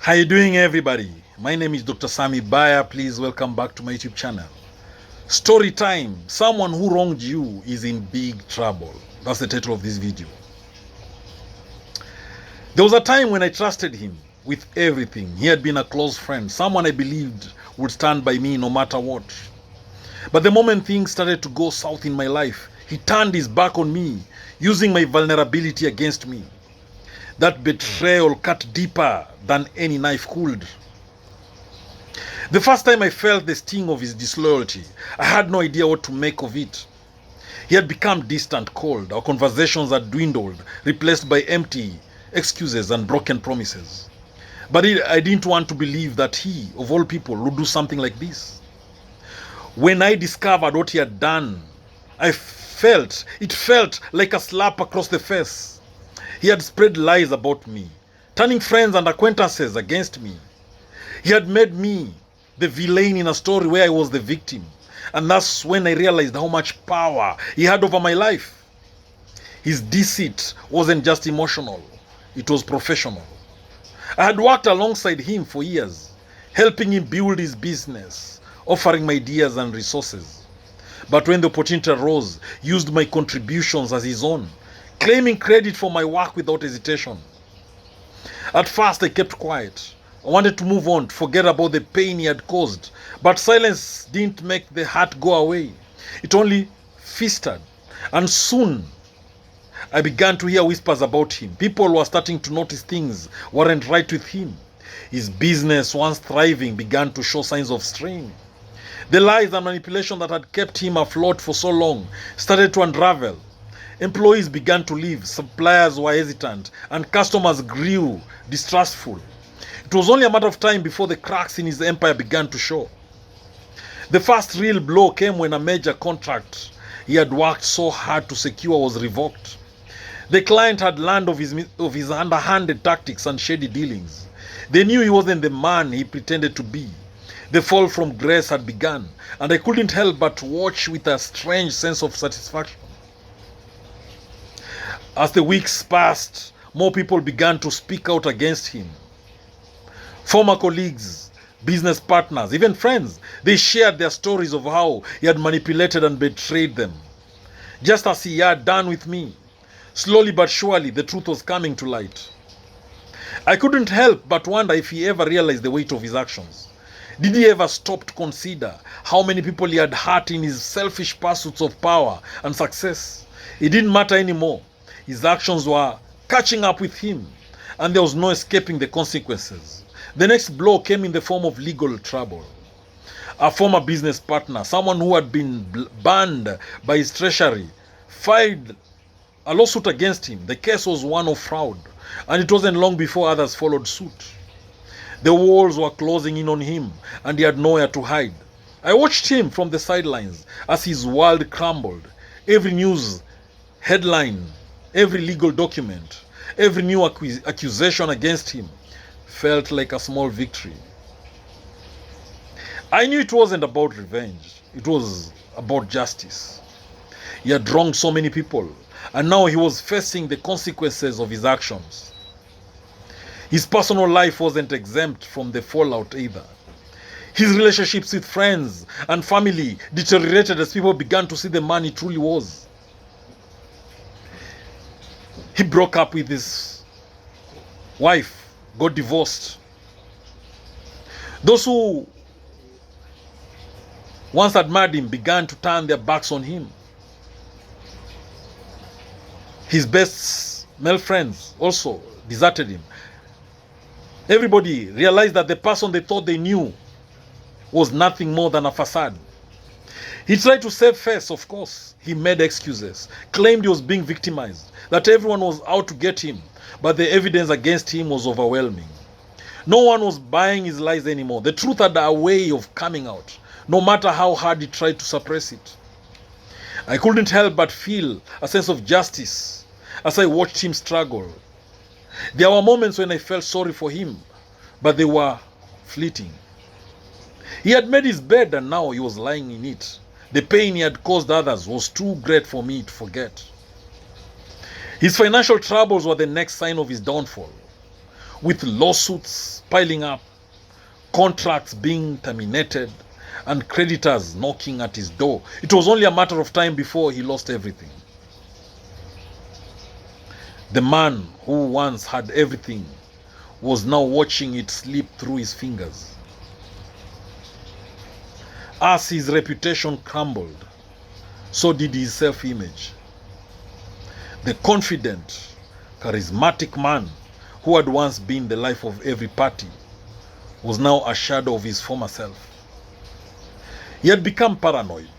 How you doing, everybody? My name is Dr. Sami Baya. Please welcome back to my YouTube channel. Storytime. Someone who wronged you is in big trouble. That's the title of this video. There was a time when I trusted him with everything. He had been a close friend, someone I believed would stand by me no matter what. But the moment things started to go south in my life, he turned his back on me, using my vulnerability against me. That betrayal cut deeper than any knife could. The first time I felt the sting of his disloyalty, I had no idea what to make of it. He had become distant, cold. Our conversations had dwindled, replaced by empty excuses and broken promises. But I didn't want to believe that he, of all people, would do something like this. When I discovered what he had done, it felt like a slap across the face. He had spread lies about me, turning friends and acquaintances against me. He had made me the villain in a story where I was the victim. And that's when I realized how much power he had over my life. His deceit wasn't just emotional, it was professional. I had worked alongside him for years, helping him build his business, offering my ideas and resources. But when the opportunity arose, he used my contributions as his own, claiming credit for my work without hesitation. At first, I kept quiet. I wanted to move on, to forget about the pain he had caused. But silence didn't make the hurt go away. It only feasted. And soon, I began to hear whispers about him. People were starting to notice things weren't right with him. His business, once thriving, began to show signs of strain. The lies and manipulation that had kept him afloat for so long started to unravel. Employees began to leave, suppliers were hesitant, and customers grew distrustful. It was only a matter of time before the cracks in his empire began to show. The first real blow came when a major contract he had worked so hard to secure was revoked. The client had learned of his underhanded tactics and shady dealings. They knew he wasn't the man he pretended to be. The fall from grace had begun, and I couldn't help but watch with a strange sense of satisfaction. As the weeks passed, more people began to speak out against him. Former colleagues, business partners, even friends, they shared their stories of how he had manipulated and betrayed them. Just as he had done with me. Slowly but surely, the truth was coming to light. I couldn't help but wonder if he ever realized the weight of his actions. Did he ever stop to consider how many people he had hurt in his selfish pursuits of power and success? It didn't matter anymore. His actions were catching up with him, and there was no escaping the consequences. The next blow came in the form of legal trouble. A former business partner, someone who had been banned by his treasury, filed a lawsuit against him. The case was one of fraud, and it wasn't long before others followed suit. The walls were closing in on him, and he had nowhere to hide. I watched him from the sidelines as his world crumbled. Every news headline, every legal document, every new accusation against him felt like a small victory. I knew it wasn't about revenge. It was about justice. He had wronged so many people, and now he was facing the consequences of his actions. His personal life wasn't exempt from the fallout either. His relationships with friends and family deteriorated as people began to see the man he truly was. He broke up with his wife, got divorced. Those who once admired him began to turn their backs on him. His best male friends also deserted him. Everybody realized that the person they thought they knew was nothing more than a facade. He tried to save face, of course. He made excuses, claimed he was being victimized, that everyone was out to get him, but the evidence against him was overwhelming. No one was buying his lies anymore. The truth had a way of coming out, no matter how hard he tried to suppress it. I couldn't help but feel a sense of justice as I watched him struggle. There were moments when I felt sorry for him, but they were fleeting. He had made his bed and now he was lying in it. The pain he had caused others was too great for me to forget. His financial troubles were the next sign of his downfall. with lawsuits piling up, contracts being terminated, and creditors knocking at his door. It was only a matter of time before he lost everything. The man who once had everything was now watching it slip through his fingers. As his reputation crumbled, so did his self-image. The confident, charismatic man who had once been the life of every party was now a shadow of his former self. He had become paranoid,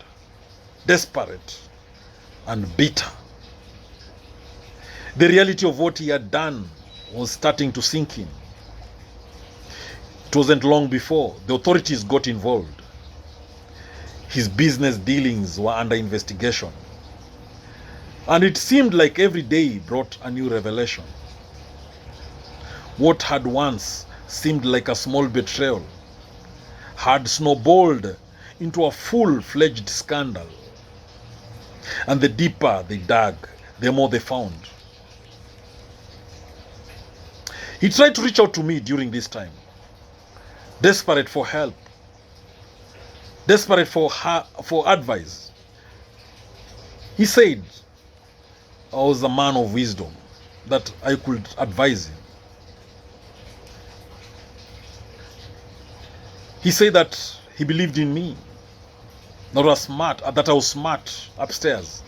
desperate, and bitter. The reality of what he had done was starting to sink in. It wasn't long before the authorities got involved. His business dealings were under investigation. And it seemed like every day brought a new revelation. What had once seemed like a small betrayal had snowballed into a full-fledged scandal. And the deeper they dug, the more they found. He tried to reach out to me during this time, desperate for help, desperate for advice. He said I was a man of wisdom, that I could advise him. He said that he believed in me, that I was smart upstairs.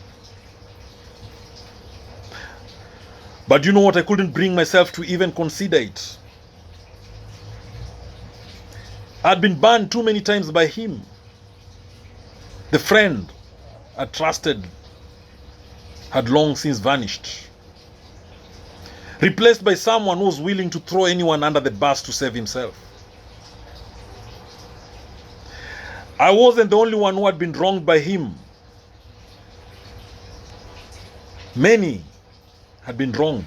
But you know what? I couldn't bring myself to even consider it. I'd been burned too many times by him. The friend I trusted had long since vanished, replaced by someone who was willing to throw anyone under the bus to save himself. I wasn't the only one who had been wronged by him. Many had been wronged.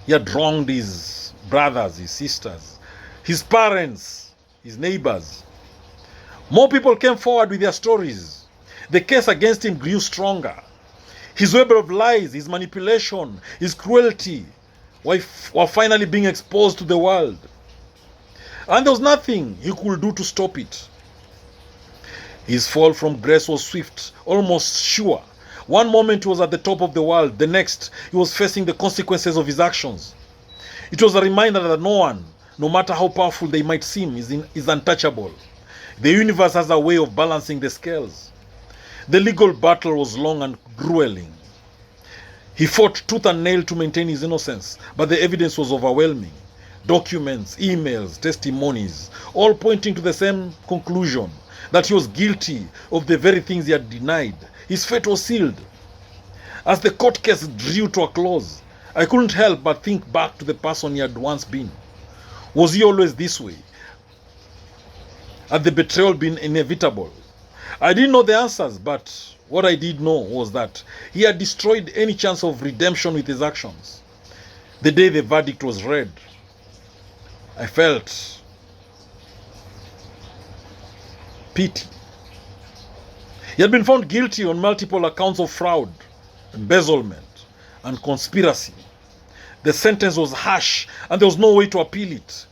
He had wronged his brothers, his sisters, his parents, his neighbors. More people came forward with their stories. The case against him grew stronger. His web of lies, his manipulation, his cruelty were finally being exposed to the world. And there was nothing he could do to stop it. His fall from grace was swift, almost sure. One moment he was at the top of the world, the next he was facing the consequences of his actions. It was a reminder that no one, no matter how powerful they might seem, is untouchable. The universe has a way of balancing the scales. The legal battle was long and grueling. He fought tooth and nail to maintain his innocence, but the evidence was overwhelming. Documents, emails, testimonies, all pointing to the same conclusion, that he was guilty of the very things he had denied. His fate was sealed. As the court case drew to a close, I couldn't help but think back to the person he had once been. Was he always this way? Had the betrayal been inevitable? I didn't know the answers, but what I did know was that he had destroyed any chance of redemption with his actions. The day the verdict was read, I felt pity. He had been found guilty on multiple accounts of fraud, embezzlement, and conspiracy. The sentence was harsh, and there was no way to appeal it.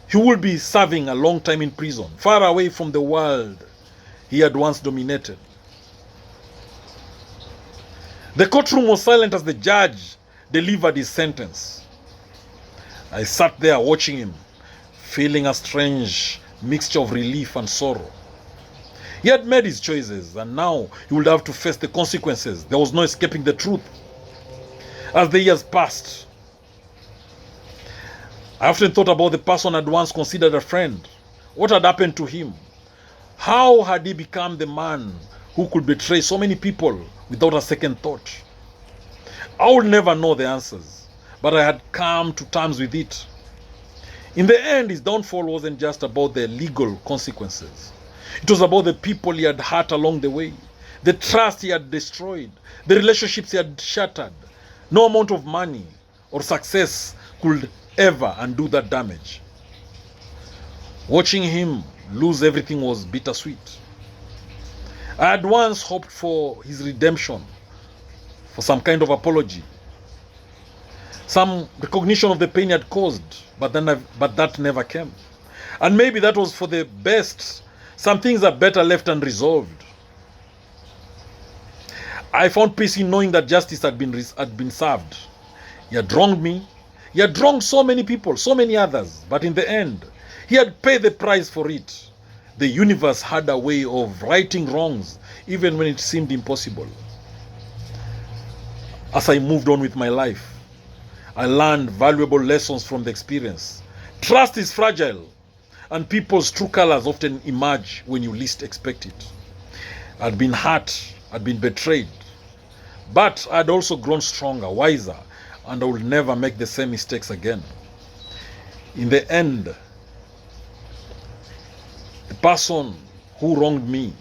He would be serving a long time in prison, far away from the world he had once dominated. The courtroom was silent as the judge delivered his sentence. I sat there watching him, feeling a strange mixture of relief and sorrow. He had made his choices, and now he would have to face the consequences. There was no escaping the truth. As the years passed, I often thought about the person I'd once considered a friend. What had happened to him? How had he become the man who could betray so many people without a second thought? I would never know the answers, but I had come to terms with it. In the end, his downfall wasn't just about the legal consequences. It was about the people he had hurt along the way, the trust he had destroyed, the relationships he had shattered. No amount of money or success could ever undo that damage. Watching him lose everything was bittersweet. I had once hoped for his redemption, for some kind of apology, some recognition of the pain he had caused, but that never came. And maybe that was for the best. Some things are better left unresolved. I found peace in knowing that justice had been served. He had wronged me. He had wronged so many people, so many others. But in the end, he had paid the price for it. The universe had a way of righting wrongs, even when it seemed impossible. As I moved on with my life, I learned valuable lessons from the experience. Trust is fragile, and people's true colors often emerge when you least expect it. I'd been hurt, I'd been betrayed, but I'd also grown stronger, wiser, and I would never make the same mistakes again. In the end, the person who wronged me,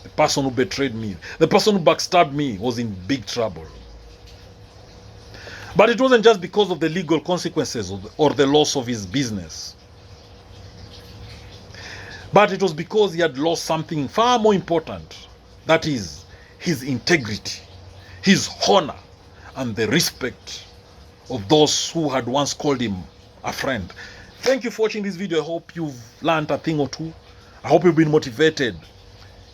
the person who betrayed me, the person who backstabbed me was in big trouble. But it wasn't just because of the legal consequences or the loss of his business. But it was because he had lost something far more important. That is, his integrity, his honor, and the respect of those who had once called him a friend. Thank you for watching this video. I hope you've learned a thing or two. I hope you've been motivated.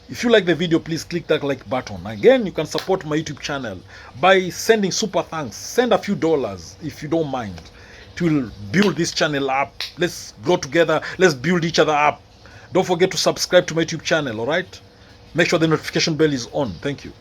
If you like the video, please click that like button. Again, you can support my YouTube channel by sending super thanks. Send a few dollars if you don't mind. It will build this channel up. Let's grow together. Let's build each other up. Don't forget to subscribe to my YouTube channel, all right? Make sure the notification bell is on. Thank you.